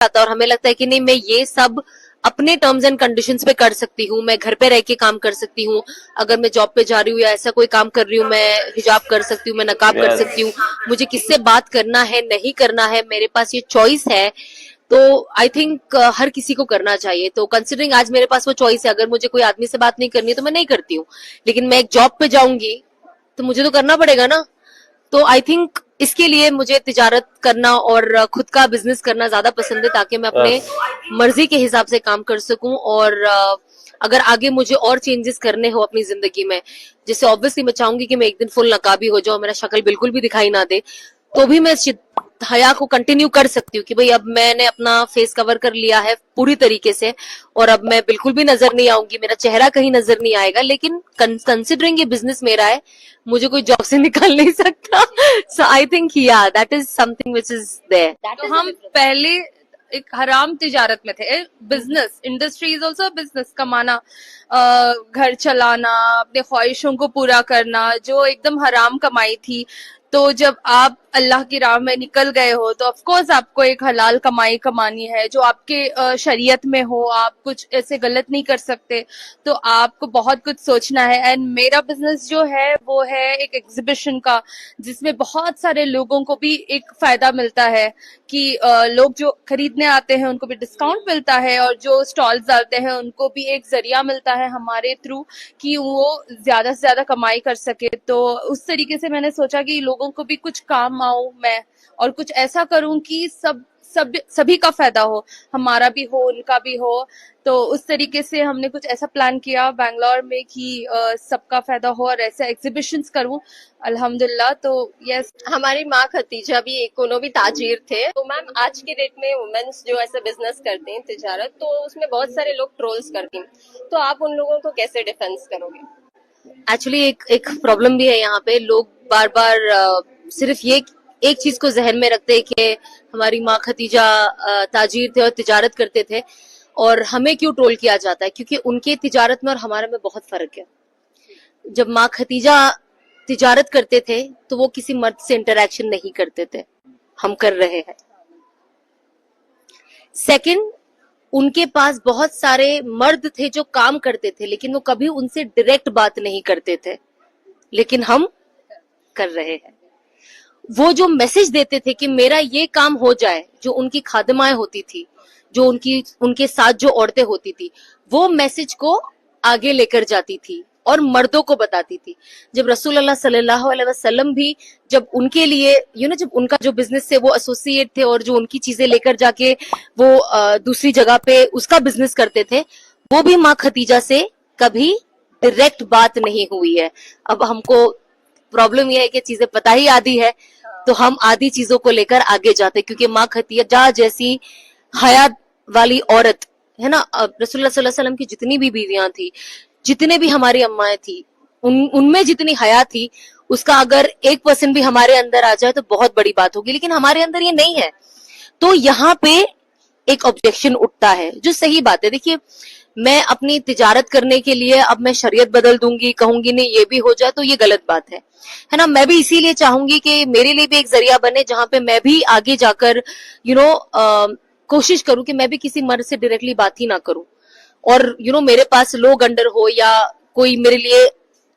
आता है और हमें लगता है कि नहीं, मैं ये सब अपने टर्म्स एंड कंडीशंस पे कर सकती हूँ, मैं घर पे रह के काम कर सकती हूँ, अगर मैं जॉब पे जा रही हूँ या ऐसा कोई काम कर रही हूँ, मैं हिजाब कर सकती हूँ, मैं नकाब कर सकती हूँ, मुझे किससे बात करना है नहीं करना है, मेरे पास ये चॉइस है। तो आई थिंक हर किसी को करना चाहिए। तो कंसिडरिंग आज मेरे पास वो चॉइस है, अगर मुझे कोई आदमी से बात नहीं करनी है तो मैं नहीं करती हूँ, लेकिन मैं एक जॉब पे जाऊंगी तो मुझे तो करना पड़ेगा ना। तो आई थिंक इसके लिए मुझे तिजारत करना और खुद का बिजनेस करना ज्यादा पसंद है, ताकि मैं अपने मर्जी के हिसाब से काम कर सकूं। और अगर आगे मुझे और चेंजेस करने हो अपनी जिंदगी में, जैसे ऑब्वियसली मैं चाहूंगी कि मैं एक दिन फुल नकाबी हो जाऊं, मेरा शक्ल बिल्कुल भी दिखाई ना दे, तो भी मैं हया को कंटिन्यू कर सकती हूँ कि भाई अब मैंने अपना फेस कवर कर लिया है पूरी तरीके से और अब मैं बिल्कुल भी नजर नहीं आऊंगी, मेरा चेहरा कहीं नजर नहीं आएगा। लेकिन कंसिडरिंग ये बिजनेस मेरा है, मुझे कोई जॉब से निकाल नहीं सकता। So I think yeah that is something which is there. तो हम पहले एक हराम तिजारत में थे। Business industry is also business, कमाना, घर चलाना, अपने ख्वाहिशों को पूरा करना, जो एकदम हराम कमाई थी। तो जब आप अल्लाह की राह में निकल गए हो तो ऑफ कोर्स आपको एक हलाल कमाई कमानी है जो आपके शरीयत में हो, आप कुछ ऐसे गलत नहीं कर सकते। तो आपको बहुत कुछ सोचना है। एंड मेरा बिजनेस जो है वो है एक एग्जीबिशन का, जिसमें बहुत सारे लोगों को भी एक फायदा मिलता है कि लोग जो खरीदने आते हैं उनको भी डिस्काउंट मिलता है, और जो स्टॉल्स डालते हैं उनको भी एक जरिया मिलता है हमारे थ्रू कि वो ज्यादा से ज्यादा कमाई कर सके। तो उस तरीके से मैंने सोचा कि लोगों को भी कुछ काम आऊं मैं, और कुछ ऐसा करूं कि सभी का फायदा हो, हमारा भी हो उनका भी हो। तो उस तरीके से हमने कुछ ऐसा प्लान किया बैंगलोर में कि सबका फायदा हो और ऐसे एग्जीबिशंस करूं अल्हम्दुलिल्लाह। तो यस, हमारी माँ खतीजा भी उन्होंने भी ताजिर थे। तो मैम आज के डेट में वुमेन्स जो ऐसा बिजनेस करते हैं तिजारत, तो उसमें बहुत सारे लोग ट्रोल्स करती हैं, तो आप उन लोगों को कैसे डिफेंस करोगे? एक्चुअली एक प्रॉब्लम भी है यहाँ पे, लोग बार बार सिर्फ ये एक चीज को जहन में रखते हैं कि हमारी माँ खतीजा ताजिर थे और तिजारत करते थे, और हमें क्यों ट्रोल किया जाता है, क्योंकि उनके तिजारत में और हमारे में बहुत फर्क है। जब माँ खतीजा तिजारत करते थे तो वो किसी मर्द से इंटरेक्शन नहीं करते थे, हम कर रहे हैं। सेकंड, उनके पास बहुत सारे मर्द थे जो काम करते थे, लेकिन वो कभी उनसे डायरेक्ट बात नहीं करते थे, लेकिन हम कर रहे हैं। वो जो मैसेज देते थे कि मेरा ये काम हो जाए, जो उनकी खादिमाएं होती थी, जो उनके साथ जो औरतें होती थी, वो मैसेज को आगे लेकर जाती थी और मर्दों को बताती थी। जब रसूल अल्लाह सल्लल्लाहु अलैहि वसल्लम भी जब उनके लिए जब उनका जो बिजनेस से वो एसोसिएट थे और जो उनकी चीजें लेकर जाके वो दूसरी जगह पे उसका बिजनेस करते थे, वो भी माँ खतीजा से कभी डायरेक्ट बात नहीं हुई है। अब हमको प्रॉब्लम यह है कि चीजें पता ही आधी है, तो हम आधी चीजों को लेकर आगे जाते, क्योंकि माँ खतीजा जैसी हया वाली औरत है ना, रसूलुल्लाह सल्लल्लाहु अलैहि वसल्लम की जितनी भी बीवियां थी, जितने भी हमारी अम्माएं थी, उनमें जितनी हया थी, उसका अगर 1% भी हमारे अंदर आ जाए तो बहुत बड़ी बात होगी, लेकिन हमारे अंदर ये नहीं है। तो यहाँ पे एक ऑब्जेक्शन उठता है, जो सही बात है। देखिए, मैं अपनी तिजारत करने के लिए अब मैं शरीयत बदल दूंगी, कहूंगी नहीं ये भी हो जाए, तो ये गलत बात है ना। मैं भी इसीलिए चाहूंगी कि मेरे लिए भी एक जरिया बने जहां पे मैं भी आगे जाकर कोशिश करूं कि मैं भी किसी मर्द से डायरेक्टली बात ही ना करूं, और मेरे पास लोग अंडर हो या कोई मेरे लिए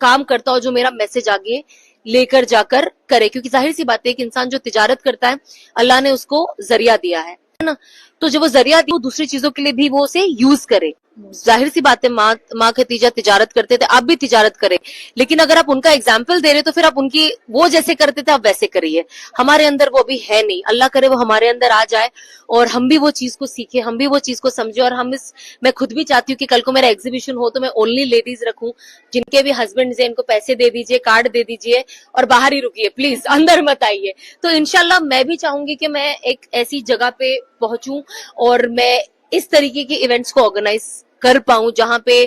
काम करता हो जो मेरा मैसेज आगे लेकर जाकर करे, क्योंकि जाहिर सी बात है कि इंसान जो तिजारत करता है, अल्लाह ने उसको जरिया दिया है ना। तो जब वो जरिया दिया, वो दूसरी चीजों के लिए भी वो उसे यूज करे। जाहिर सी बात है, माँ खतीजा तिजारत करते थे, आप भी तिजारत करें, लेकिन अगर आप उनका एग्जाम्पल दे रहे तो फिर आप उनकी वो जैसे करते थे आप वैसे करिए। हमारे अंदर वो भी है नहीं, अल्लाह करे वो हमारे अंदर आ जाए और हम भी वो चीज को सीखे, हम भी वो चीज को समझे। और मैं खुद भी चाहती हूँ कि कल को मेरा एग्जीबिशन हो तो मैं ओनली लेडीज रखूं, जिनके भी हस्बैंड है इनको पैसे दे दीजिए, कार्ड दे दीजिए और बाहर ही रुकिए, प्लीज अंदर मत आइए। तो इंशाल्लाह मैं भी चाहूंगी कि मैं एक ऐसी जगह पे पहुंचूं और मैं इस तरीके के इवेंट्स को ऑर्गेनाइज कर पाऊं जहां पे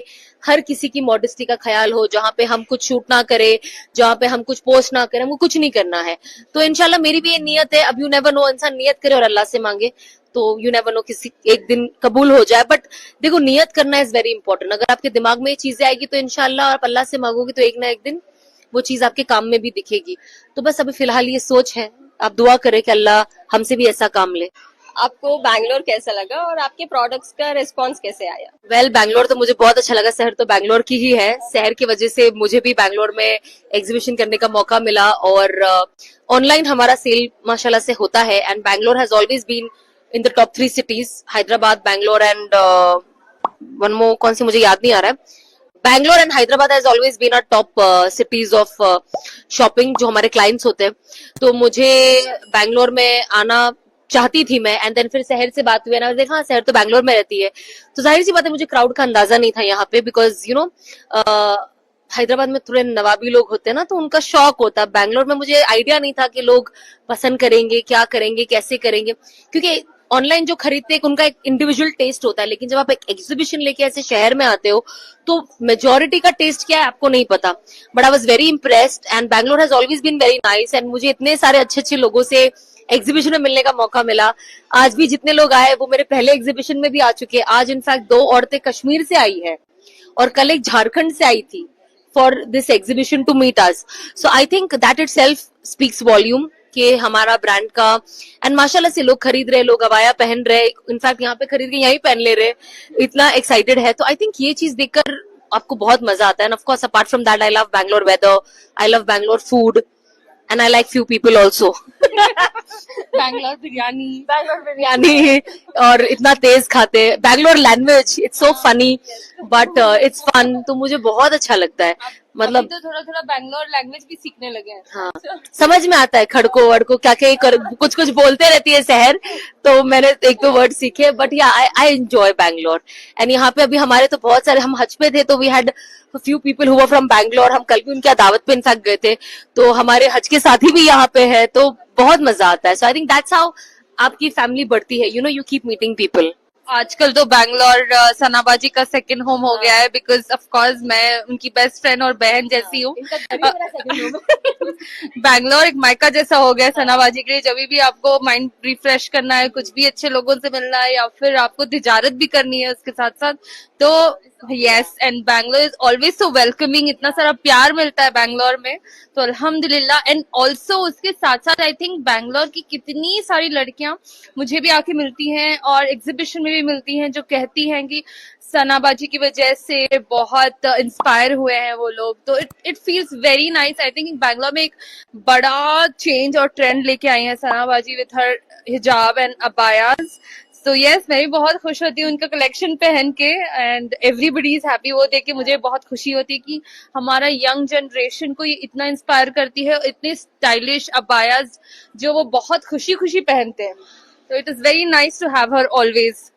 हर किसी की मॉडेस्टी का ख्याल हो, जहां पे हम कुछ शूट ना करें, जहां पे हम कुछ पोस्ट ना करें, हमको कुछ नहीं करना है। तो इंशाल्लाह मेरी भी ये नियत है। अब यू नेवर नो, इंसान नियत करे और अल्लाह से मांगे तो यू नेवर नो, किसी एक दिन कबूल हो जाए। बट देखो, नियत करना इज वेरी इंपॉर्टेंट। अगर आपके दिमाग में ये चीजें आएगी तो इंशाल्लाह आप अल्लाह से मांगोगे तो एक ना एक दिन वो चीज आपके काम में भी दिखेगी। तो बस अभी फिलहाल ये सोच है, आप दुआ करें कि अल्लाह हमसे भी ऐसा काम ले। आपको बैंगलोर कैसा लगा और आपके प्रोडक्ट्स का रिस्पॉन्स कैसे आया? वेल बैंगलोर तो मुझे बहुत अच्छा लगा, शहर तो बैंगलोर की ही है, शहर की वजह से मुझे भी बैंगलोर में एग्जीबिशन करने का मौका मिला और ऑनलाइन हमारा सेल माशाल्लाह से होता है and Bangalore has always been in the top 3 cities, Hyderabad, Bangalore and one more, कौन सी मुझे याद नहीं आ रहा है। Bangalore and Hyderabad has always been a top cities of shopping जो हमारे क्लाइंट्स होते हैं, तो मुझे बैंगलोर में आना चाहती थी मैं एंड देन फिर शहर से बात हुई ना, देखा हाँ शहर तो बैंगलोर में रहती है, तो जाहिर सी बात है मुझे क्राउड का अंदाजा नहीं था यहाँ पे, बिकॉज यू नो हैदराबाद में थोड़े नवाबी लोग होते हैं ना, तो उनका शौक होता है। बैंगलोर में मुझे आइडिया नहीं था कि लोग पसंद करेंगे, क्या करेंगे, कैसे करेंगे, क्योंकि ऑनलाइन जो खरीदते हैं उनका एक इंडिविजुअल टेस्ट होता है, लेकिन जब आप एक एग्जीबिशन लेके ऐसे शहर में आते हो तो मेजोरिटी का टेस्ट क्या है आपको नहीं पता। But I was very impressed and Bangalore has always been very nice and मुझे इतने सारे अच्छे अच्छे लोगों से एग्जीबिशन में मिलने का मौका मिला। आज भी जितने लोग आए वो मेरे पहले एग्जीबिशन में भी आ चुके हैं। आज इनफैक्ट 2 औरतें कश्मीर से आई है और कल एक झारखंड से आई थी for this exhibition to meet us. So I think that itself speaks volume कि हमारा ब्रांड का, एंड माशाल्लाह से लोग खरीद रहे, लोग अबाया पहन रहे, इनफैक्ट यहाँ पे खरीद के यहीं पहन ले रहे, इतना एक्साइटेड है। तो आई थिंक ये चीज देखकर आपको बहुत मजा आता है। And of course apart from that I love Bangalore weather, I love Bangalore food and I like few people also. Bangalore biryani, biryani और इतना तेज खाते हैं। Bangalore language it's so funny but it's fun, तो मुझे बहुत अच्छा लगता है। मतलब तो थोड़ा थोड़ा बैंगलोर लैंग्वेज भी सीखने लगे हैं। हाँ, समझ में आता है खड़को वड़को क्या क्या कुछ कुछ बोलते रहती है शहर, तो मैंने 1-2 वर्ड सीखे। बट या आई एंजॉय बैंगलोर एंड यहाँ पे अभी हमारे तो बहुत सारे, हम हज पे थे तो we had few people who were from Bangalore, हम कल भी उनकी दावत पे इनफैक्ट गए थे, तो हमारे हज के साथी भी यहाँ पे है, तो बहुत मजा आता है। सो आई थिंक दैट्स हाउ आपकी फैमिली बढ़ती है, you know, you keep meeting people. आजकल तो बैंगलोर सनाबाजी का सेकंड होम हो गया है, बिकॉज ऑफ कोर्स मैं उनकी बेस्ट फ्रेंड और बहन जैसी हूँ। बैंगलोर एक मायका जैसा हो गया है सनाबाजी के लिए। जब भी आपको माइंड रिफ्रेश करना है, कुछ भी अच्छे लोगों से मिलना है या फिर आपको तिजारत भी करनी है उसके साथ साथ, तो yes, and Bangalore is always so welcoming. इतना सारा प्यार मिलता है बैंगलोर में, तो अल्हम्दुलिल्लाह। एंड ऑल्सो उसके साथ साथ आई थिंक बैंगलोर की कितनी सारी लड़कियां मुझे भी आके मिलती हैं और एग्जीबिशन में भी मिलती हैं, जो कहती हैं कि सनाबाजी की वजह से बहुत इंस्पायर हुए हैं वो लोग। तो it feels very nice. I think Bangalore में एक बड़ा चेंज और ट्रेंड लेके आई है सनाबाजी विथ हर हिजाब एंड अबायाज। तो यस, मैं भी बहुत खुश होती हूँ उनका कलेक्शन पहन के एंड एवरीबडी इज हैप्पी। वो देख के मुझे बहुत खुशी होती है कि हमारा यंग जनरेशन को ये इतना इंस्पायर करती है, इतने स्टाइलिश अबायाज जो वो बहुत खुशी खुशी पहनते हैं। तो it is very nice to have her always.